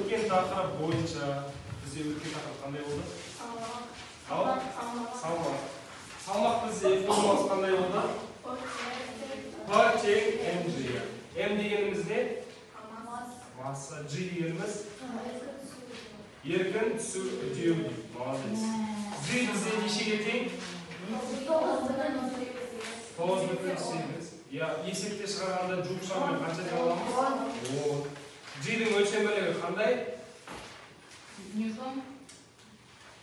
Өткен тақырып бойынша бізде өткен тақырып қандай болды? Салмақ. Салмақ бізде формуласы қандай болды? P тең mg. M дегеніміз не? Масса. G дегеніміз еркін түсу үдеу. Молодец. Z бізде нешеге тең? 9,8. Есепте шығарғанда жуып шығармай қанша деп аламыз? G-дің өлшемділігі қандай? Ньютон.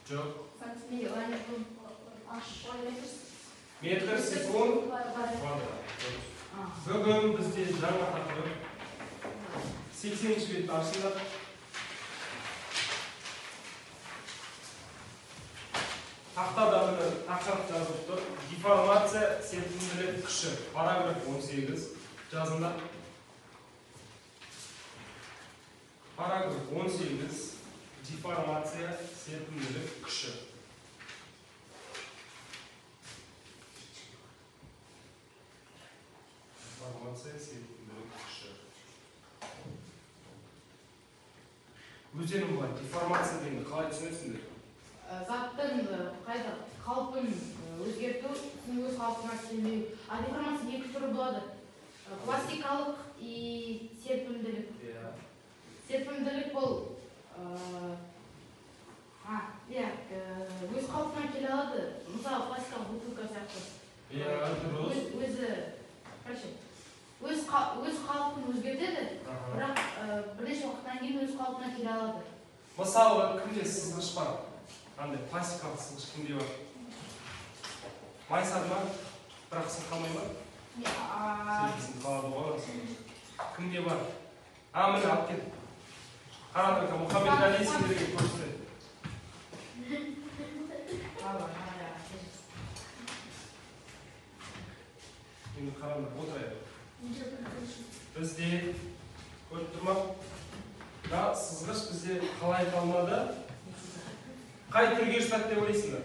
Жоқ. Метр секунд квадрат. Бүгін бізде жаңа тақырып 80-ші бетті ашыңдар. Тақтада тақырып жазып тұр. Деформация серпімділік күші. Параграф 18 жазыңдар. Параграф 18. Деформация серпімділік күші. Деформация серпімділік күші. Өздерің бұлай, деформация дегенді қалай түсінесіңдер? Заттың қалпын өзгерту, өз қалпына келмеу. Деформация екі түрі болады. Пластикалық и серпімділік. Серпімділік бұл өз қалпына келе алады. Мысалы, пластикалық бутылка сияқты. Өз қалпын өзгертеді, бірақ бірнеше уақыттан кейін өз қалпына келе алады. Мысалы, кімде сызғыш бар? Қандай пластикалық сызғыш кімде бар? Майсар ма? Бірақ сынқалмай ма? Сен қалады ғой. Кімде бар? Міне алып кет. Қараңдар, Мұхаммед Али сендерге көрсетеді. Енді қараңдар, отырайық. Бізде көріп тұрмақ. Сызғыш бізде қалай қалмады? Қай түрге жатады деп ойлайсыңдар?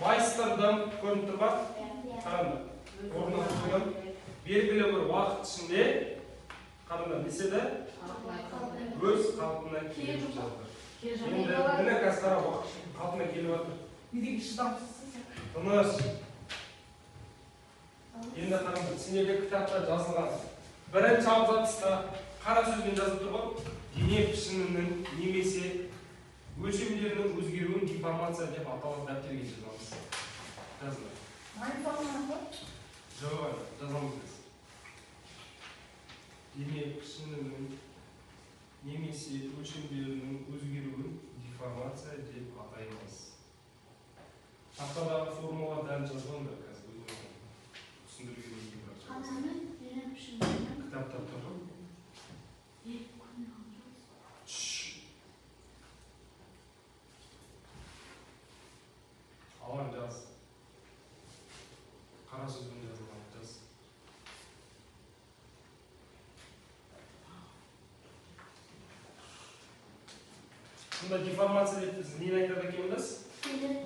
Майыстырдым, көрініп тұр ма? Қараңдар. Орнына тұрдым. Белгілі бір уақыт ішінде қараңдар, неседі? Өз қалпына келіп жатыр. Енді міне қазір қара уақыт қалпына келіп жатыр. Тыныш. Енді қараңдар, сендерде кітапта жазылған. Бірінші абзацта қара сөзбен жазып тұр ғой. Дене пішінінің немесе өлшемдерінің өзгеруін деформация деп аталған дәптерге жазамыз. Жазыңдар. Жоқ, жазамыз біз. Дене пішінінің немесе өлшемдерінің өзгеруін деформация деп атаймыз. Тақтадағы формула дәл жазғандар қазір өзіңіз түсіндірген кітапта тұр. Алан жаз. Қара сөзбен жазылған жаз. Сонда деформация деп біз нені айтады екенбіз? Дененің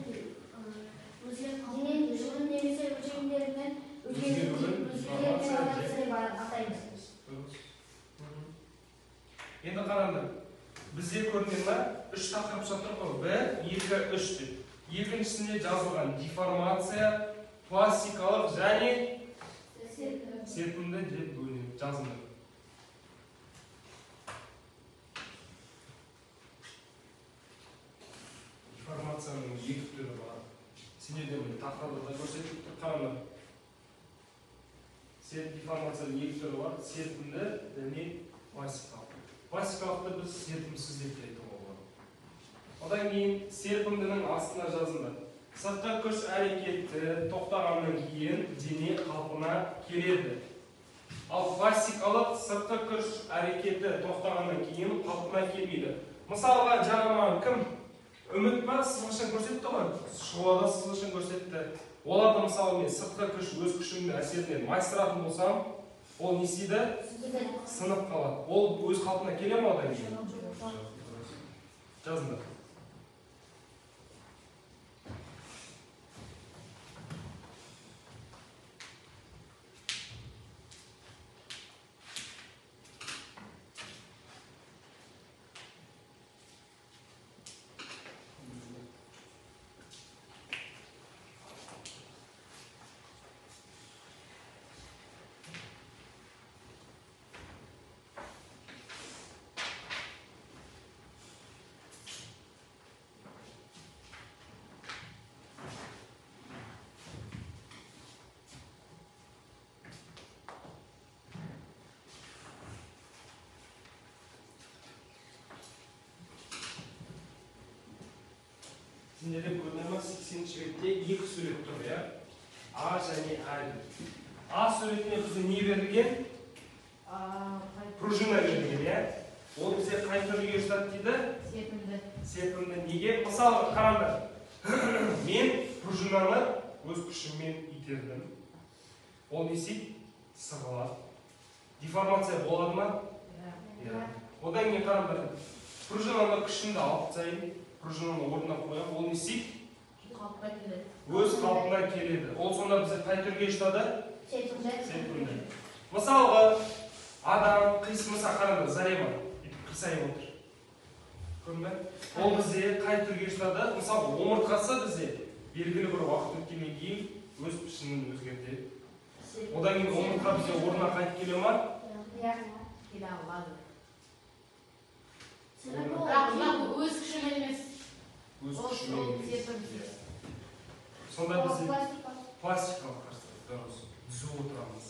немесе өлшемдерінің өзгеруін деформация деп атаймыз. Енді қараңдар, бізде көрінген ма? Үш тақырып жатыр ғой. 1, 2, 3 деп. Екіншісінде жазылған деформация пластикалық және серпімді деп бөлінеді. Жазыңдар. Деформацияның екі түрі бар. Сендерде тақырыпта көрсетіп тұр. Қараңдар. Деформацияның екі түрі бар. Серпімді және пластикалық. Пластикалықты біз серпімсіз деп айтуға болады. Одан кейін серпімдінің астына жазыңдар. Сыртқы күш әрекеті тоқтағаннан кейін дене қалпына келеді. Ал пластикалық сыртқы күш әрекеті тоқтағаннан кейін қалпына келмейді. Мысалға, жаңа маған кім? Үміт па сызғышын көрсетті ғой? Шұғылада сызғышын көрсетті. Оларды мысалы мен сыртқы күш өз күшімді әсерінен майыстыратын болсам, ол не істейді? Сынып қалады. Ол өз қалпына келе ме одан кейін? Жазыңдар. сендерде көрінеді ма 80-ші бетте екі сурет тұр, иә? А және А. А суретіне бізде не берілген? Пружина берілген, иә? Ол бізде қай түрге жатады дейді? Серпімді. Неге? Мысалы, қараңдар. Мен пружинаны өз күшіммен итердім. Ол несей? Сығылады. Деформация болады ма? Одан кейін қараңдар. Пружинаны күшімді алып тастайын. Пружинаны орнына қоямын. Ол несей? Өз қалпына келеді. Ол сонда бізде қай түрге жатады? Серпімді. Мысалға, адам қисымыса қараңдар, зарема қисайып отыр. Көрдің бе? Ол бізде қай түрге жатады? Мысалы, омыртқасы бізде белгілі бір уақыт өткеннен кейін өз пішінін өзгертеді. Одан кейін омыртқа бізде орнына қайтып келе ма? Келе алады. Бірақ өз күшімен емес. Өз күшімен емес. Сонда бізде пластикалық қарсы дұрыс түзіп отырамыз.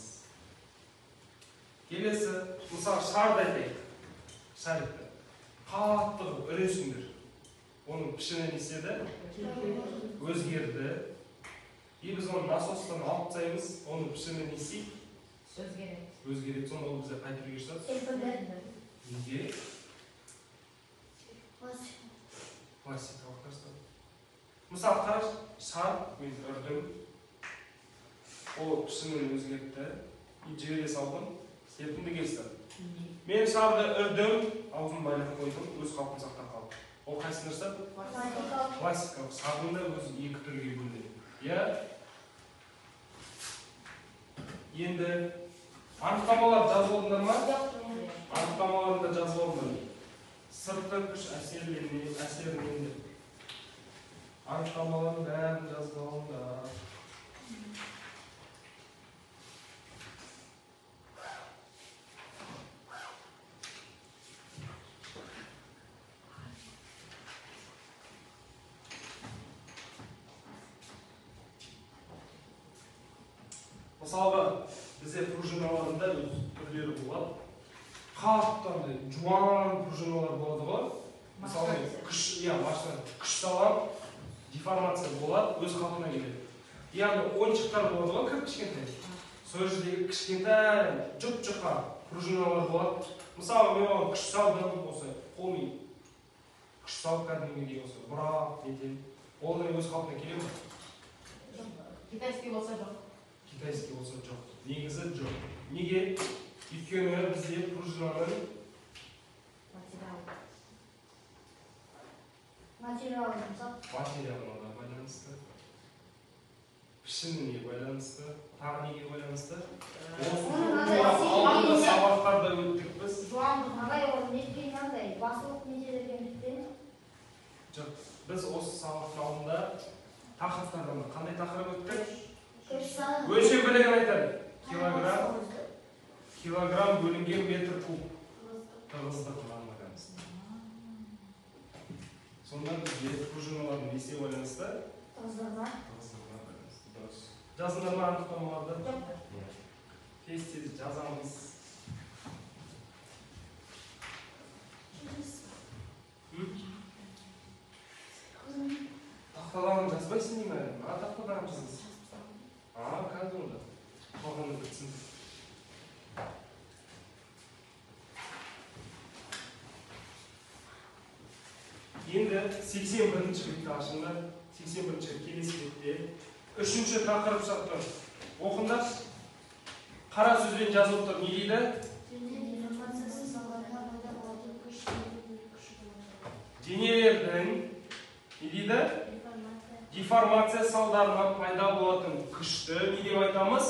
Келесі, мысалы, шарды айтайық. Шарикті. Қатты үресіңдер. Оның пішіні неседі? Өзгерді. И біз оны насостан алып тастаймыз, оның пішіні несі? Өзгереді. Сонда ол бізде қай түрге жатады? Неге? Пластикалық қарсы. Мысалы, қараш, шар мен үрдім. Ол пішінін өзгертті. И жібере салдым. Серпімді келсі. Мен шарды үрдім, аузын байлап қойдым, өз қалпын сақтап қалды. Ол қайсыны жасады? Пластикалық. Шардың да өзі екі түрге бөлінеді. Иә? Енді анықтамалар жазып алдыңдар ма? Анықтамаларында жазып алдыңдар. Сыртқы күш әсерінен деп. Анықтамалардың бәрін жазып алдыңдар. Мысалға, бізде пружиналарында өз түрлері болады. Қатты жуан пружиналар болады ғой. Мысалы, күш салам, деформация болады, өз қалпына келеді. Яғни ойыншықтар болады ғой, кішкентай. Сол жердегі кішкентай жұп-жұқа пружиналар болады. Мысалы, мен оған күш салдым, осы қолмен күш салып кәдімгідей осы бұрап нетем. Ол өз қалпына келе ме? Китайский болса жоқ. Китайский болса жоқ. Негізі жоқ. Неге? Өйткені бізде пружинаның материалына байланысты, пішініне байланысты, тағы неге байланысты? Алдында сабақтарда өттік біз. Жоқ, біз осы сабақтың алдында тақырыптардан қандай тақырып өттік? Өлшем бірлігін айтады. Килограмм бөлінген метр куб. Тығыздығына байланысты. Сонда бізде пружиналардың несіне байланысты? Тығыздығына байланысты. Дұрыс. Жазыңдар ма анықтамаларды? Тез-тез жазамыз. Тақтадан жазбайсың деймін әлі? Тақтадан жазасың. Қазір онда. Қалғаны бітсін. Енді 81-ші бетті ашыңдар. 81-ші келесі бетте. 3-ші тақырып шақты. Оқыңдар. Қара сөзбен жазып тұр. Не дейді? Денелердің не дейді? Деформация салдарынан пайда болатын күшті не деп айтамыз?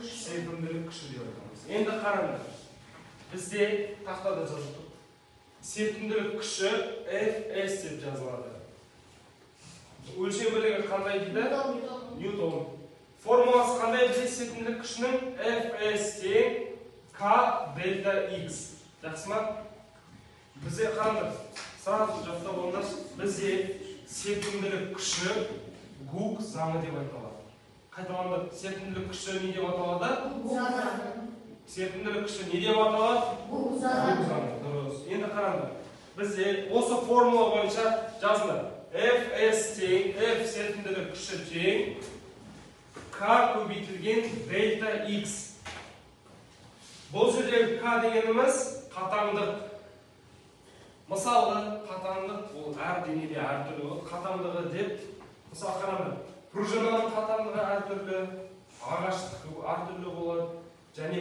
Серпімділік күші деп айтамыз. Енді қараңдар. Бізде тақтада жазып тұр. Серпімділік күші Fs деп жазылады. Өлшем бірлігі қандай дейді? Ньютон. Формуласы қандай бізде серпімділік күшінің? Fs тең K дельта X. Жақсы ма? Бізде қараңдар. Сразу жаттап алыңдар. Бізде серпімділік күші Гук заңы деп айтылады. Қайталанды. Серпімділік күші не деп аталады? Серпімділік күші не деп аталады? Гук заңы. Дұрыс. Енді қараңдар. Бізде осы формула бойынша жазыңдар. Fs тең, F серпімдігі күші тең, K көбейтілген дельта X. Бұл жердегі K дегеніміз қатаңдық. Мысалы, қатаңдық бұл әр денеде әртүрлі. Қатаңдығы деп, мысалы қараңдар, пружинаның қатаңдығы әртүрлі, ағаштық әртүрлі болады, және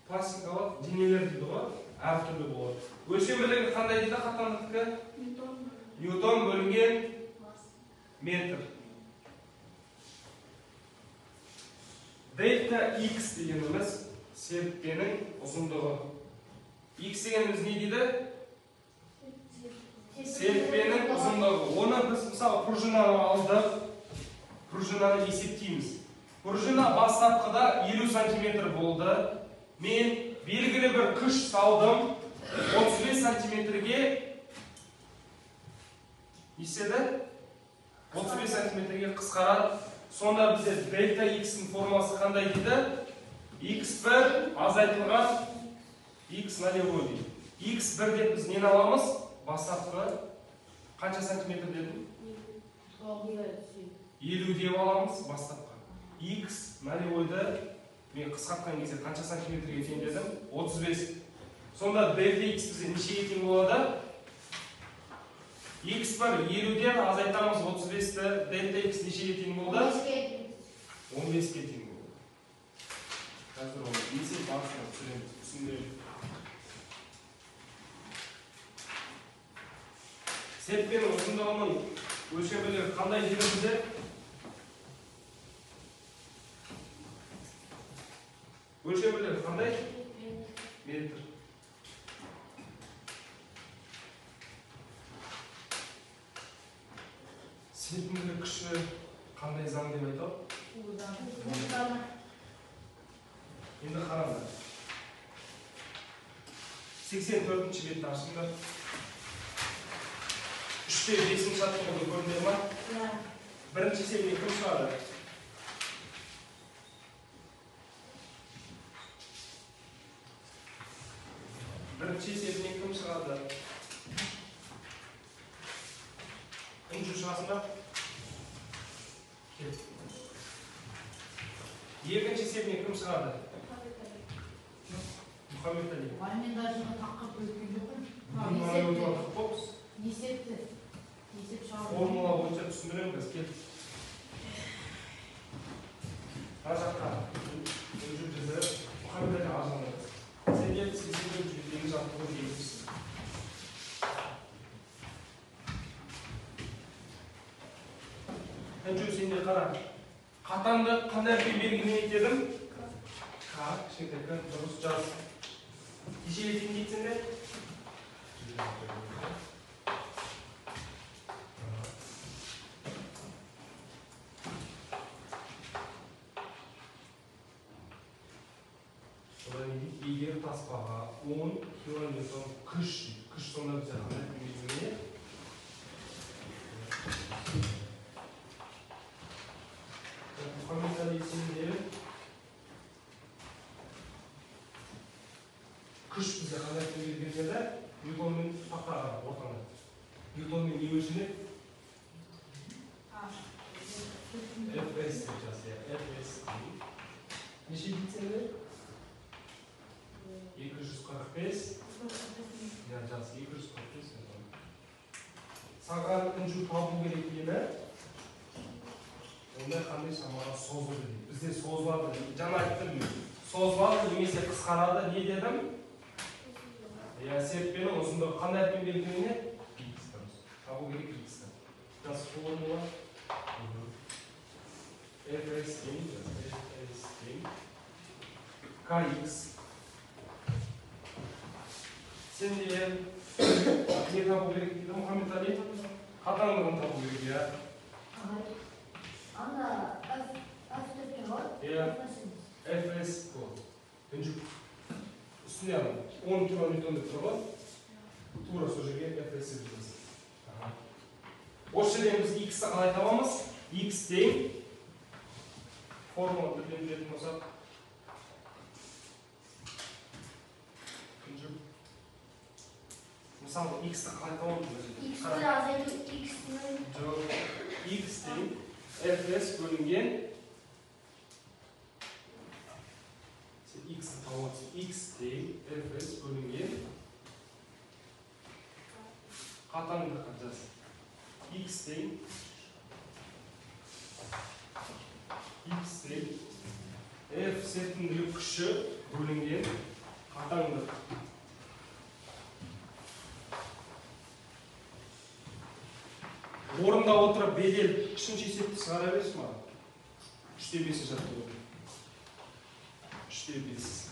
пластикалық денелер дейді ғой, әртүрлі болады. Өлшем бірлігі қандай дейді қатаңдыққа? Ньютон бөлінген метр. Дельта X дегеніміз серіппенің ұзындығы. X дегеніміз не дейді? Серіппенің ұзындығы. Оны біз мысалы пружинаны алдық, пружинаны есептейміз. Пружина бастапқыда 50 сантиметр болды. Мен белгілі бір күш салдым, 35 сантиметрге еседі, 35 сантиметрге қысқарады. Сонда бізде дельта X-ің формасы қандай дейді? X1 азайтылған X нулевой дейді. X1 деп біз нені аламыз? Бастапқыда қанша сантиметр дедім? 50 деп аламыз бастапқы. X нулевойды мен қысқартқан кезде қанша сантиметрге тең дедім? 35. Сонда дельта X бізде нешеге тең болады? X1 50-ден азайтамыз 35-ті, дельта X нешеге тең болды? 15-ге тең болды. Қазір оны есеп барысына түсіндірем. Серіппенің ұзындығының өлшем бірлігі қандай дейді бізде? Өлшем бірлігі қандай? Метр. Серпімділік күші қандай заң деп айтады? Енді қараңдар. 84-ші бетті ашыңдар. 3-те 5-ші аттығыды көрдіңдер ма? Бірінші есебіне кім шығады? Бірінші есебіне кім шығады? Үнжу шығасың ба? Екінші есебіне кім шығады? Мұхаммед Али. Мен даже таққып өткен жоқпын. Есепті. Есеп шығады. Формула бойынша түсіндірем біз, кел. Ар жаққа. Үнжу жүзі. Мұхаммед Али ар жағында. Сен ел сіздің жүздегі жаттығын келесіз. Үнжу сенде қара. Қатаңды қандай әрпен белгіленеді дедім? Кішкентай дұрыс жаз. Нешеге тең дейтсің бе? Содан кейін егер таспаға 10 километр күш сонда бізде қандай әрпен белгіленеді? Мұхаммед Али сенде күш бізде қандай әрпен белгіленеді? Ньютонмен тақтаға ортаңда. Ньютонмен не өлшенеді? Fs деп жаз, Fs. Неше дейтсің бе? 245. Я жаз, 245. Саған үнжу табу керек ені. Онда қандай шамаға созылды дейді. Бізде созылады. Жаңа айттым. Созылады немесе қысқарады. Не дедім? Серіппенің ұзындығы қандай әрпен белгіленеді? X дұрыс. Табу керек X. Жас формула. Fs тең, Fs тең. Kx. Сенде не табу керек дейді Мұхаммед Али? Қатаңдығын табу керек, я? Анда F-тепкен ғой? Fs бұл. Үнжу. Үстіне алың. 10 километрді тұр ғой? Тура сол жерге Fs жүрміз. Осы жерден біз X-ті қалай табамыз? X тең. Формула білетін болсақ. мысалы x-ті қалай табамыз? X'ni azaytib, X'ni Жоқ, x тең fs бөлінген x-ті тауып отырсың. X тең fs бөлінген қатаңдыққа жаз. X тең f серпімділік күші бөлінген қатаңдық. Орында отырып бедел үшінші есепті шығара берші маған. 3/5 жатты ғой. 3/5.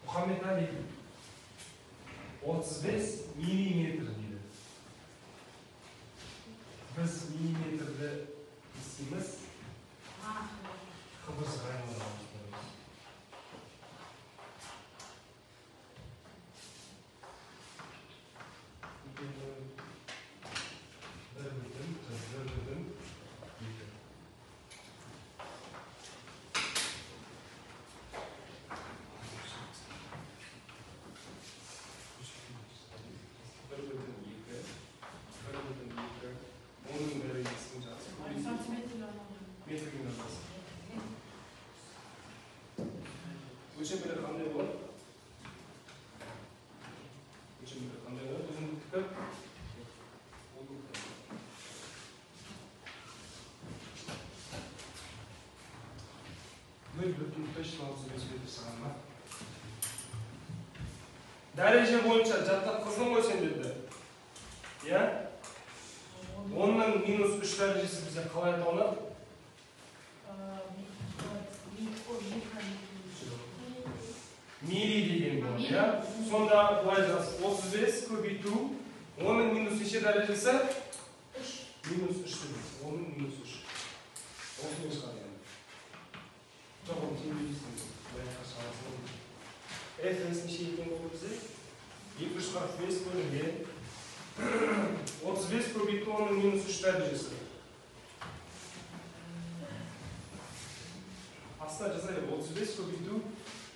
Мұхаммед Али 35 миллиметр дейді. Біз миллиметрді естиміз. Қыбырсыз айналдырамыз. Өлшемдері қандай болады? Өлшемдері қандай болады? Ұзындықтікі? Дәреже бойынша жаттатқыздың ғой сен деді. Иә? 10-ның минус 3 дәрежесі бізде қалай аталынады? Мили деген болады, иә? Сонда былай жаз. 35 көбейту 10-ның минус неше дәрежесі? 3. Минус 3 дәрежесі. 10-ның минус 3. Осыны шығады. Жоқ, оны теңдейсің. Баяққа шығасың. F-ес неше екен болды бізде? 245 бөлінген 35 көбейту 10-ның минус 3 дәрежесі. Астына жазайық. 35 көбейту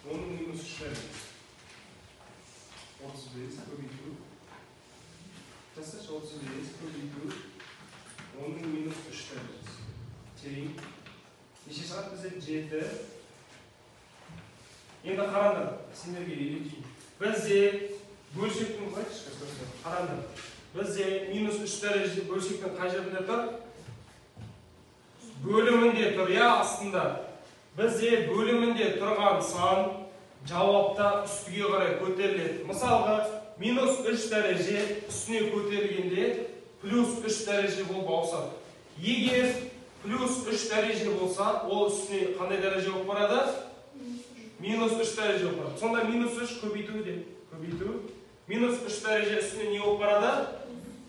10-ның минус 3 дәрежесі. 35 көбейту. Жасашы 35 көбейту 10-ның минус 3 дәрежесі. Тең. Неше шығады бізде? 7. Енді қараңдар, сендерге үйретейін. Бізде бөлшектің қараңдар. Бізде минус 3 дәреже бөлшектің қай жерінде тұр? Бөлімінде тұр, я астында. Бізде бөлімінде тұрған сан жауапта үстіге қарай көтеріледі. Мысалға, минус 3 дәреже үстіне көтерілгенде плюс 3 дәреже болып ауысады. Егер плюс 3 дәреже болса, ол үстіне қандай дәреже болып барады? Минус 3 дәреже болып барады. Сонда минус 3 көбейту де. Көбейту. Минус 3 дәреже үстіне не болып барады?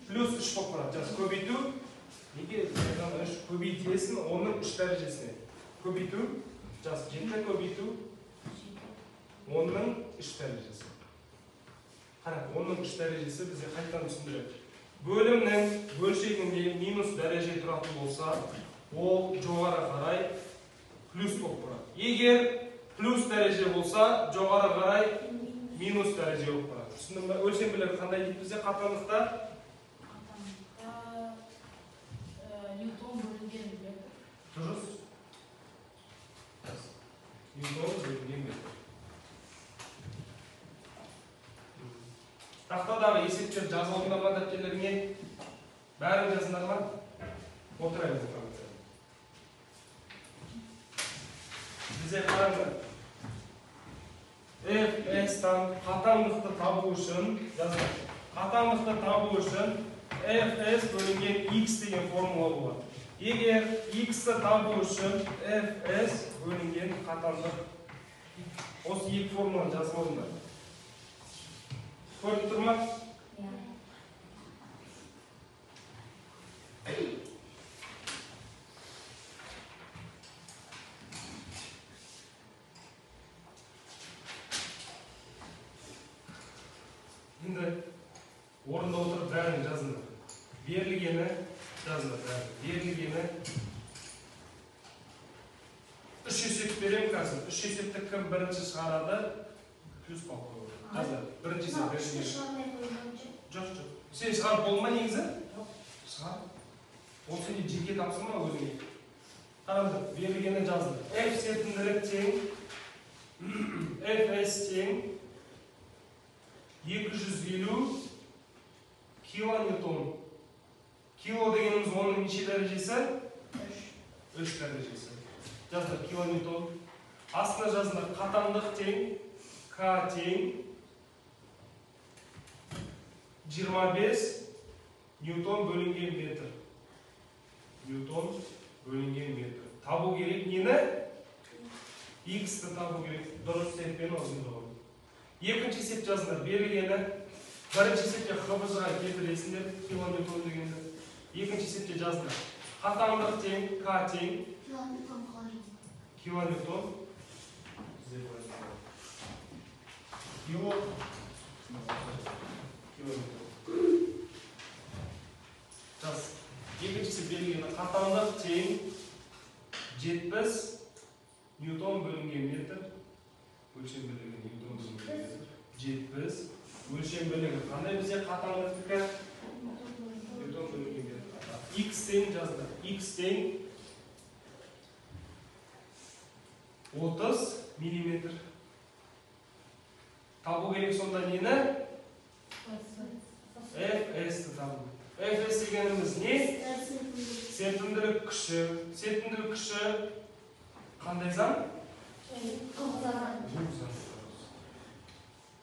Плюс 3 болып барады. Жас көбейту. Неге 3 көбейтесін 10-ның 3 дәрежесіне. Көбейту. Жас 7 көбейту 10-ның 3 дәрежесі. Қара, 10-ның 3 дәрежесі бізде қайтадан түсіндіреді. Бөлімнің бөлшегінде минус дәреже тұратын болса, ол жоғары қарай плюс болып барады. Егер плюс дәреже болса, жоғары қарай минус дәреже болып барады. Түсіндің бе? Өлшемділер қандай дейді бізде қатаңдықта? Ньютон бөлінген метр. Дұрыс. Ньютон бөлінген метр. Тақтадағы есептер жазылыңдар ма дәптерлеріңе? Бәрін жазыңдар ма? Отырайық. Бізде қараңдар. Fs'tan қатаңдықты табу үшін, жазайық. Қатаңдықты табу үшін Fs бөлінген x деген формула болады. Егер x-ті табу үшін Fs бөлінген қатаңдық. Осы екі формуланы жазып алыңдар. Көріп тұр ма? Енді орында отырып бәрін жазыңдар. Берілгені жазыңдар. Берілгені үш есеп берем қазір. Үш есепті кім бірінші шығарады? Плюс бал қойып. Жаздар. Бірінші есеп. Жоқ. Сен шығарып болма негізі? Шығар. Ол сенде жеке тапсырма өзіңе. Қараңдар. Берілгені жазыңдар. F серпімділік тең Fs тең 250 килоньютон. Кило дегеніміз оның неше дәрежесі? 3 дәрежесі. Жаздар килоньютон. Астына жазыңдар қатаңдық тең К тең 25 ньютон бөлінген метр. Ньютон бөлінген метр. Табу керек нені? X-ті табу керек. Дұрыс есеппен орындауға. Екінші есеп жазыңдар. Берілгені бірінші есепте х-ға келтіресіңдер килоньютон дегенді. Екінші есепте жазыңдар. Қатаңдық тең К тең килоньютон. Жаз. Екіншісі берілгені қатаңдық тең 70 ньютон бөлінген метр. Өлшем бірлігі ньютон бөлінген метр. 70 өлшем бірлігі. Қандай бізде қатаңдықтікі? Ньютон бөлінген метр. X тең жазды. X тең 30 миллиметр. Табу керек сонда нені? Fs'ті табу. Fs дегеніміз не? Серпімділік күші. Серпімділік күші қандай зам?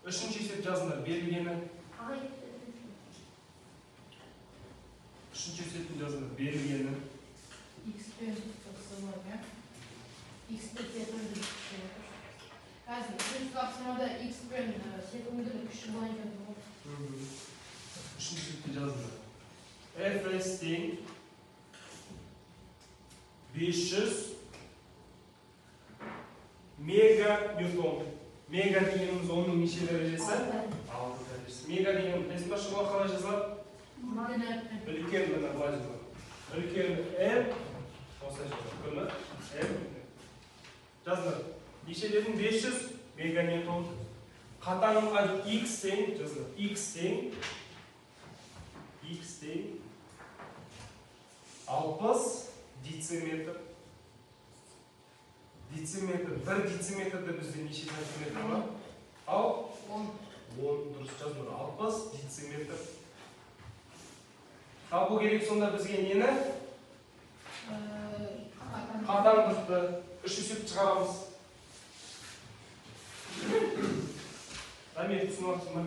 Үшінші есеп жазыңдар. Берілгені. Үшінші есептін жазыңдар. Берілгені. X-пен тапсырмада. X-пен серпімділік күші. Қазір үшінші тапсырмада X-пен серпімділік күші болайын. Үшінші есепті жазыңдар. Fs тең 500 мега ньютон. Мега дегеніміз оның неше дәрежесі? 6 дәрежесі. Мега дегеніміз білесің ба шығуға қалай жазылады? Үлкен міне былай жазылады. Үлкен М осылай жазылады. М жазыңдар. Неше дедің? 500 мега ньютон. Қатаңға X тең жазылады. X тең 60 дециметр. Дециметр. 1 дециметрді бізде неше сантиметр бар? Ал 10 дұрыс жазыңдар. 60 дециметр. Табу керек сонда бізге нені? Қатаңдықты. Үш есеп шығарамыз. Дамир түсініп отырсың ба?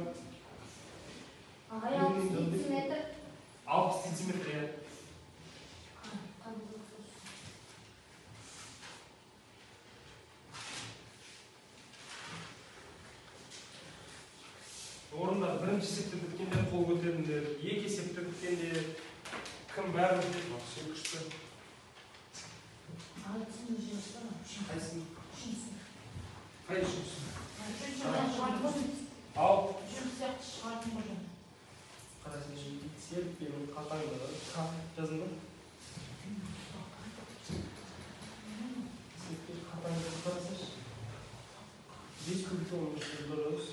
60 дециметр. 60 дециметр, иә. Орындар бірінші есепті біткенде қол көтеріңдер. Екі есепті біткенде кім бәрі біледі? Все күшті. Қайсың? Қай үшіншісің? Ал Жүріп сияқты шығардың қожан. қарасың, серппен қатаңдығы жазыңдар. Серппен қатаңдығы қарасайшы. 5 күлтон дұрыс.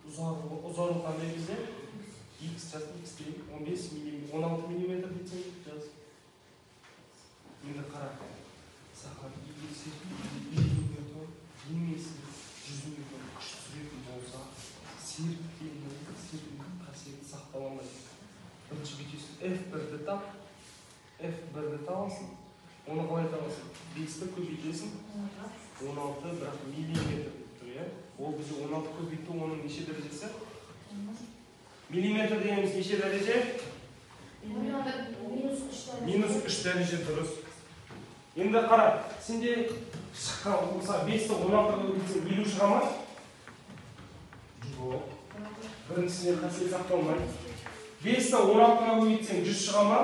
Ұзару қандай кезде? X жазды, X дейін 15 мм, 16 мм дейсің жаз. Енді қара. Сақар, емесі 100 мм күш түсіретін болса, серпімнің қасиеті сақталамайды. Бірінші бүйтесің, F1-ді тап, F1-ді табасың. Оны қалай табасың? 5-ті көбейтесің, 16 бірақ миллиметр тұр, иә? 16 көбейту оның неше дәрежесі? Миллиметр дегеніміз неше дәреже? Минус 3 дәреже дұрыс. Енді қара, сенде шыққан болса 5-ті 16-ға көбейтсең 50 шыға ма? Жоқ. Біріншісінен қасиет сақталмайды. 5-ті 16-ға көбейтсең 100 шыға ма?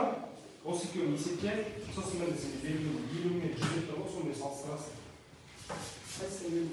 Осы екеуін есепте, сосын мен сенде белгілі 50 мен 100 деп тұр ғой, сонымен салыстырасың. Қайсысын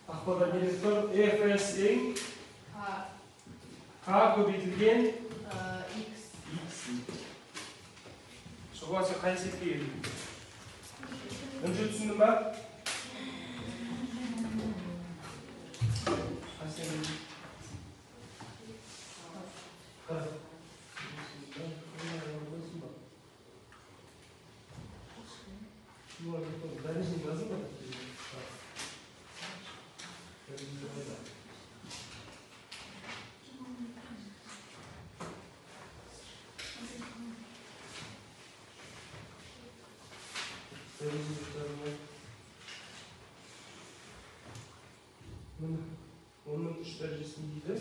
Ақпада келіп тұр, FS-ің К көбейтілген X. Шығуға сен қай есепке келдің? Үнже түсіндің ба? Оның 3 дәрежесін дейді.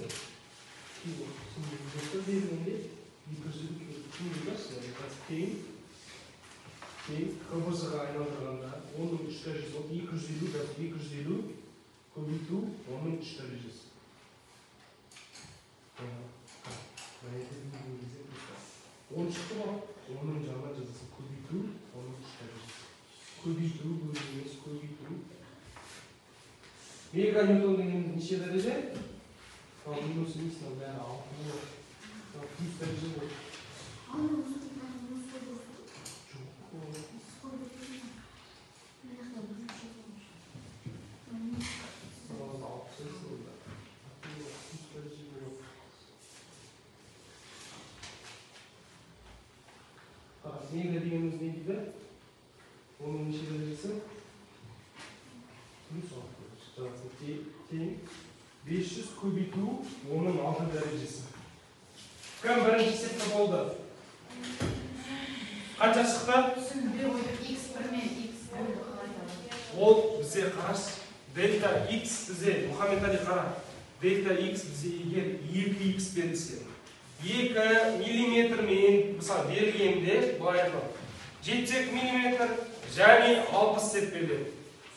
Қыбызға айналдырғанда оның 3 дәрежесі 250 көбейту оның 3 дәрежесі. Он шықты ба? Оның жаңа жазасы көбейту оның 3 дәрежесі. Көбейту, бөлінес, көбейту. Меганьютон деген неше дәреже? Минусы несіне бәрі 6 плюс дәреже болды. Мега дегеніміз не дейді? Оның неше дәрежесі? Плюс 6 тең 500 көбейту оның 6 дәрежесі. Кім бірінші есепте болды? Қанша шықты? Ол бізде қараш. Дельта X бізде, Мұхаммед Али қара. Дельта X бізде егер 2X берілсе. 2 миллиметрмен мысалы берілгенде былай айтылады. 7 миллиметр және 60 деп беріледі.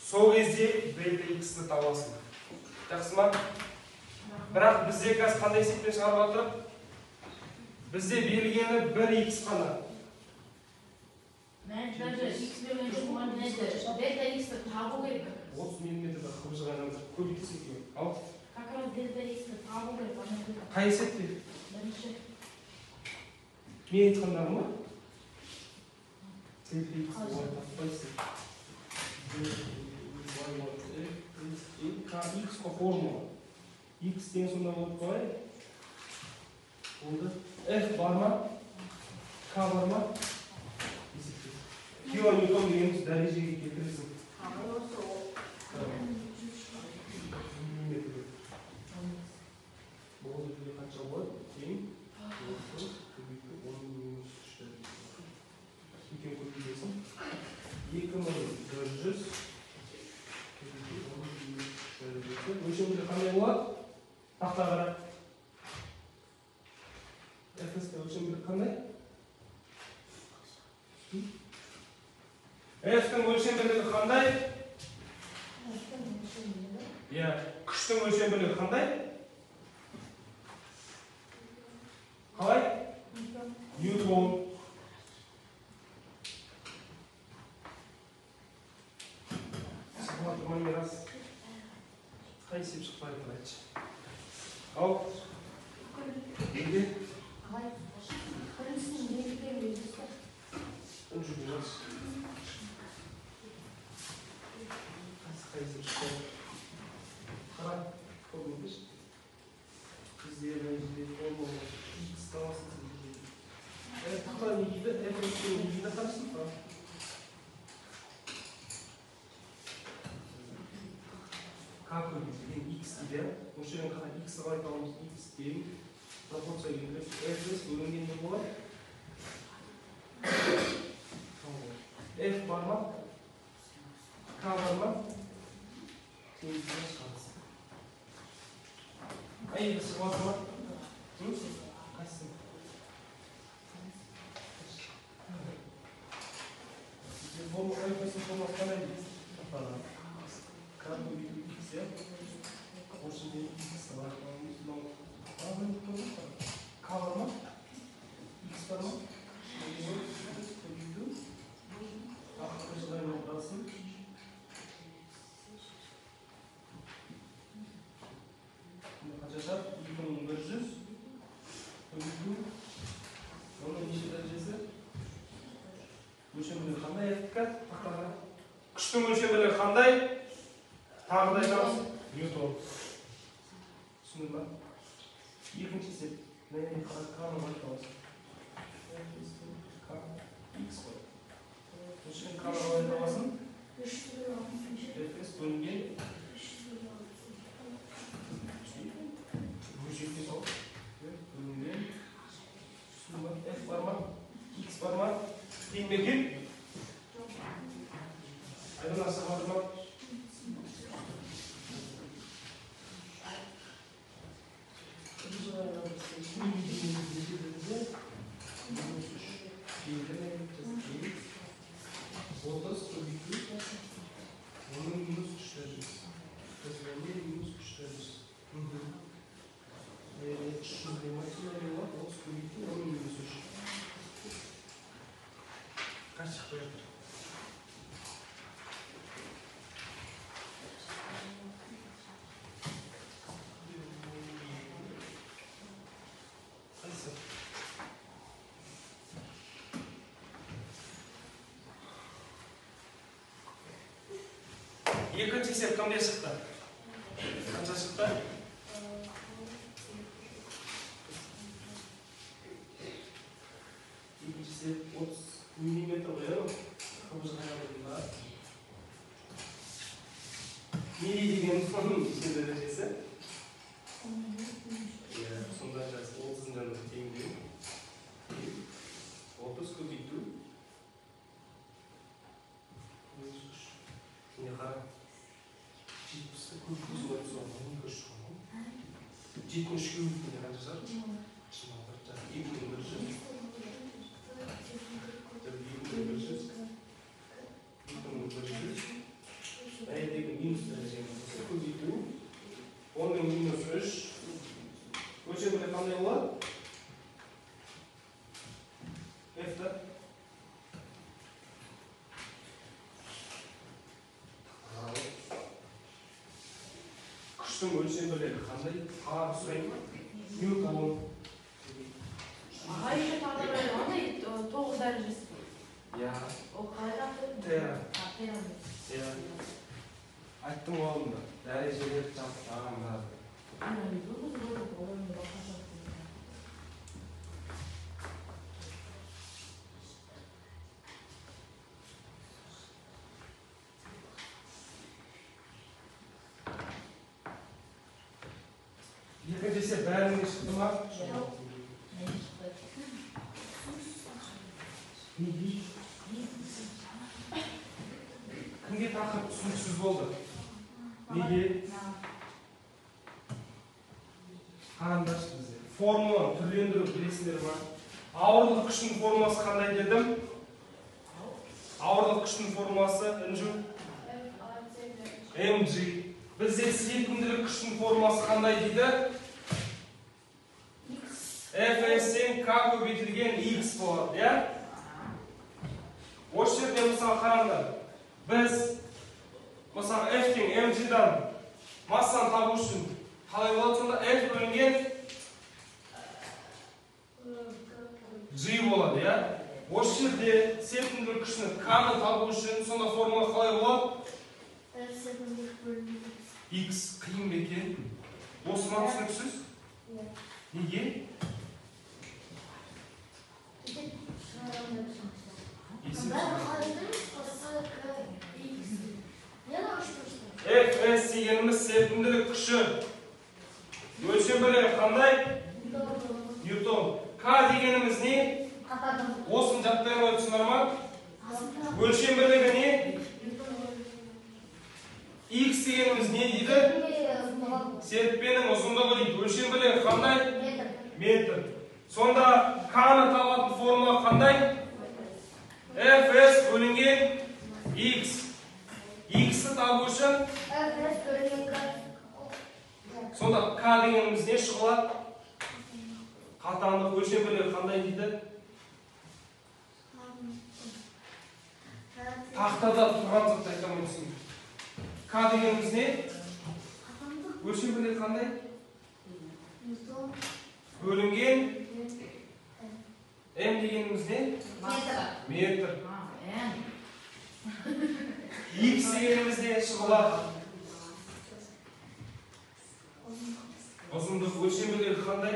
Сол кезде дельта X-ті табасың. Жақсы ма? Бірақ бізде қазір қандай есеппен шығарып жатыр? Бізде берілгені 1X қана. Даже X берілгенде оған дельта X-ті табу керек. 30 миллиметрді қыбыжға айналдырып көбейтсе екен. Ал? Как раз дельта X-ті табу керек. Қай есепте? Бірінші. Мен айтқандарым ма? Дельта X-ті олай таппайсың. X по формула. X тең сонда болып қалай? Болды. F бар ма? K бар ма? Килоньютон дегеніміз дәрежеге келтіресің. Болды бізде қанша болады? Тең. Екен көбейтесің. 2100 өлшемді қандай болады? Тақта қара. F-ті өлшемді қандай? F-тің өлшемділігі қандай? Күштің өлшемділігі қандай? Қалай? Ньютон. Сықыла тұрмай мерас. Қай есеп шықпай тұр айтшы. Ал. Неге? Үнжі берес. Қай есеп шықпай тұр. Қара, көрдіңіз? Бізде формула x табасыз дейді. Тақта не дейді? F-ның не дейді қарасын? Как деген x дейді. Осы жерден қара x-ті қалай табамыз? X дейін пропорция келтіріп, f бөлінген не болады? F бар ма? K бар ма? Теңізге шығарыз. Айыбысы бар ма? Қайсың? Айыбысын формасы қандай дейді? K бөлінген x, я? Осы жерден x бар. K бар ма? X бар ма? Қанша 2100 оның неше дәрежесі? Өлшемдері қандай еттік? Күштің өлшемдері қандай? Тағы да айтамыз. Ньютон. Түсіндің ба? Екінші есеп. К-ны айтамыз. X қой. Өлшем К-ны қалай айтамасын? F бөлінген F бар ма? X бар ма? Дейін бекен? Айдынасы бар ма? Оның минус 3 дәрежесі. Көзбенде минус 3 дәрежесі. Kaç çıktı? Kaçsın? Екінші есеп қандай шықты? Қанша шықты? Екіншісі 30 миллиметр қояды. Қобыз қайнағында. Милли деген соның неше дәрежесі? Сонда жас 30-дан теңдеу. 30 көбейту. Не қара. 70-ті көбейту солай соғын көшіп. 70 көбейтуіне қанша жар? 10-ның минус 3. Өлшемдері қандай болады? F-ті. Күштің өлшемдері қандай? Ағар сұрайын. Ньютон. Ағай еще тағы бір қандай 9 дәрежесі? Я. Ол қалайда? Тера. Тера. Айттым оғылымда. Дәрежелер жақтағандар. Екіншісі бәріне шықты ма? Кімге тақырып түсініксіз болды? Неге? Қараңдаршы бізде. Формуланы түрлендіру білесіңдер ма? Ауырлық күштің формуласы қандай дедім? Ауырлық күштің формуласы mg. Бізде серпімділік күштің формуласы қандай дейді? F(S)тен K көбейтілген X болады, я? Осы жерде мысалы қараңдар. Біз мысалы F-тен mg-дан массаны табу үшін қалай болады сонда? F бөлінген G болады, я? Осы жерде серпімділік күшінің K-ны табу үшін сонда формула қалай болады? X қиын ба екен? Осыған түсініксіз? Неге? Fs дегеніміз серпімділік күші. Өлшем бірлігі қандай? Ньютон. К дегеніміз не? Осыны жаттайын өтсіңдер ма? Өлшем бірлігі не? X дегеніміз не дейді? Серіппенің ұзындығы дейді. Өлшем бірлігі қандай? Метр. Сонда К-ны табатын формула қандай? Fs бөлінген X. X-ті табу үшін сонда К дегеніміз не шығылады? Қатаңдық өлшем бірлігі қандай дейді? Тақтада тұрған затты айтамын түсін. К дегеніміз не? Өлшем бірлігі қандай? Бөлінген М дегеніміз не? Метр. X дегеніміз не шығылады? Ұзындық өлшем бірлігі қандай?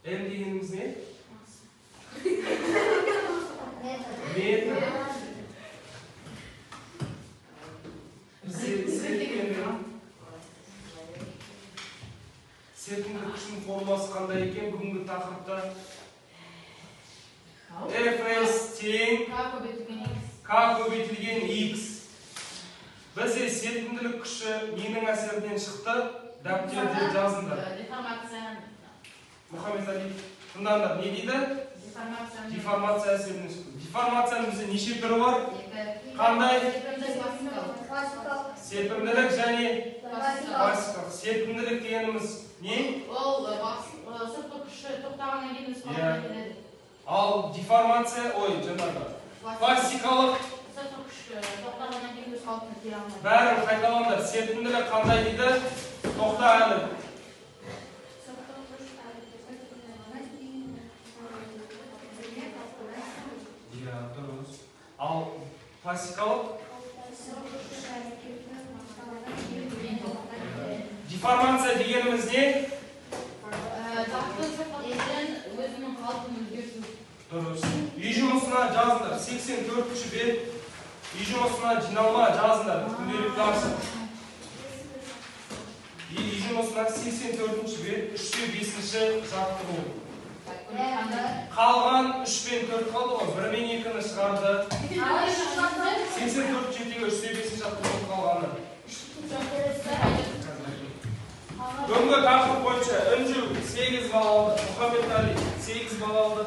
М дегеніміз не? Метр. Серпімдік күшінің формуласы қандай екен? Бүгінгі тақырыпта Fs тең К көбейтілген X. Бізде серпімділік күші ненің әсерінен шықты? Дәптерде жазыңдар. Мұхаммед Али, тыңдаңдар. Не дейді? Деформация әсерінен шықты. Деформацияның бізде неше түрі бар? Қандай? Серпімділік және классикалық. Серпімділік дегеніміз не? Ол сыртқы күші тоқтағаннан кейін біз қалпына келеді. Ал деформация, жаңағы классикалық сыртқы күші тоқтағаннан кейін біз қалпына келе алмайды. бәрін қайталаңдар. Серпімділік қандай дейді? Тоқта әлі. Дұрыс. Ал классикалық деформация дегеніміз не? Заттың сыртқы күшінен өзінің қалпын өзгерту. Дұрыс. Үй жұмысына жазыңдар. 84-ші бет. Үй жұмысына жиналма жазыңдар. Күнделікті ашып. Үй жұмысына 84-ші бет. 3-5-ші жаттығу. Қалған 3 пен 4 қалды ғой. 1 мен 2-ні шығарды. 84 жетегі 3-5-ші жаттығу қалғаны. Бүгінгі тақырып бойынша Үнжу 8 балл алды. Мұхаммед Али 8 балл алды.